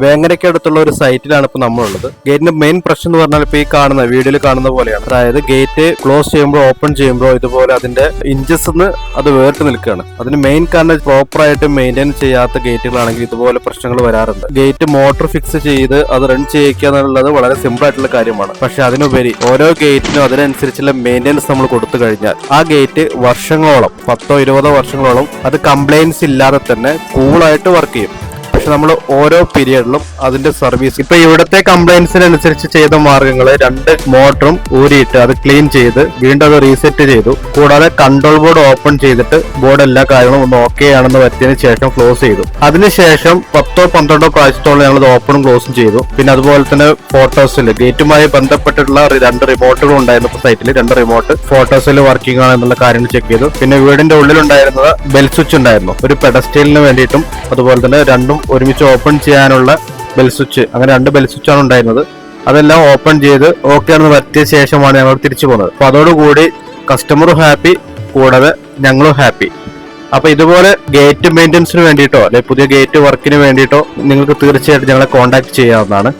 വേങ്ങരയ്ക്ക് അടുത്തുള്ള ഒരു സൈറ്റിലാണ് ഇപ്പൊ നമ്മളുള്ളത്. ഗേറ്റിന്റെ മെയിൻ പ്രശ്നം എന്ന് പറഞ്ഞാൽ ഇപ്പൊ ഈ കാണുന്ന വീഡിയോയിൽ കാണുന്ന പോലെയാണ്. അതായത് ഗേറ്റ് ക്ലോസ് ചെയ്യുമ്പോൾ ഓപ്പൺ ചെയ്യുമ്പോൾ ഇതുപോലെ അതിന്റെ ഇഞ്ചസ് അത് വേറിട്ട് നിൽക്കുകയാണ്. അതിന് മെയിൻ കാരണം പ്രോപ്പർ ആയിട്ട് മെയിൻറ്റെയിൻ ചെയ്യാത്ത ഗേറ്റുകളാണെങ്കിൽ ഇതുപോലെ പ്രശ്നങ്ങൾ വരാറുണ്ട്. ഗേറ്റ് മോട്ടോർ ഫിക്സ് ചെയ്ത് അത് റൺ ചെയ്യിക്കുക എന്നുള്ളത് വളരെ സിമ്പിൾ ആയിട്ടുള്ള കാര്യമാണ്. പക്ഷെ അതിനുപരി ഓരോ ഗേറ്റിനും അതിനനുസരിച്ചുള്ള മെയിൻ്റെനൻസ് നമ്മൾ കൊടുത്തു കഴിഞ്ഞാൽ ആ ഗേറ്റ് വർഷങ്ങളോളം 10-20 വർഷങ്ങളോളം അത് കംപ്ലൈൻസ് ഇല്ലാതെ തന്നെ കൂളായിട്ട് വർക്ക് ചെയ്യും. പക്ഷെ നമ്മൾ ഓരോ പീരിയഡിലും അതിന്റെ സർവീസ് ഇപ്പൊ ഇവിടുത്തെ കംപ്ലൈൻസിനനുസരിച്ച് ചെയ്ത മാർഗങ്ങൾ 2 മോട്ടറും ഊരിയിട്ട് അത് ക്ലീൻ ചെയ്ത് വീണ്ടും അത് റീസെറ്റ് ചെയ്തു. കൂടാതെ കൺട്രോൾ ബോർഡ് ഓപ്പൺ ചെയ്തിട്ട് ബോർഡ് എല്ലാ കാര്യങ്ങളും ഒന്ന് ഓക്കെ ആണെന്ന് പറ്റിയതിനു ശേഷം ക്ലോസ് ചെയ്തു. അതിനുശേഷം 10-12 പ്രാവശ്യത്തോളം ഞങ്ങൾ ഓപ്പണും ക്ലോസും ചെയ്തു. പിന്നെ അതുപോലെ തന്നെ ഫോട്ടോസിൽ ഗേറ്റുമായി ബന്ധപ്പെട്ടിട്ടുള്ള 2 റിമോട്ടുകൾ ഉണ്ടായിരുന്നു. ഇപ്പൊ സൈറ്റിൽ 2 റിമോട്ട് ഫോട്ടോസിൽ വർക്കിംഗ് ആണ് എന്നുള്ള കാര്യങ്ങൾ ചെക്ക് ചെയ്തു. പിന്നെ വീടിന്റെ ഉള്ളിലുണ്ടായിരുന്നത് ബെൽ സ്വിച്ച് ഉണ്ടായിരുന്നു. ഒരു പെഡസ്റ്റലിന് വേണ്ടിയിട്ടും അതുപോലെ തന്നെ 2 ഒരുമിച്ച് ഓപ്പൺ ചെയ്യാനുള്ള ബെൽ സ്വിച്ച്, അങ്ങനെ 2 ബെൽ സ്വിച്ചാണ് ഉണ്ടായിരുന്നത്. അതെല്ലാം ഓപ്പൺ ചെയ്ത് ഓക്കെ ആണെന്ന് പറ്റിയ ശേഷമാണ് ഞങ്ങൾ തിരിച്ചു പോകുന്നത്. അപ്പൊ അതോടുകൂടി കസ്റ്റമറും ഹാപ്പി, കൂടാതെ ഞങ്ങളും ഹാപ്പി. അപ്പൊ ഇതുപോലെ ഗേറ്റ് മെയിൻ്റെനൻസിന് വേണ്ടിയിട്ടോ അല്ലെങ്കിൽ പുതിയ ഗേറ്റ് വർക്കിന് വേണ്ടിയിട്ടോ നിങ്ങൾക്ക് തീർച്ചയായിട്ടും ഞങ്ങളെ കോൺടാക്ട് ചെയ്യാവുന്നതാണ്.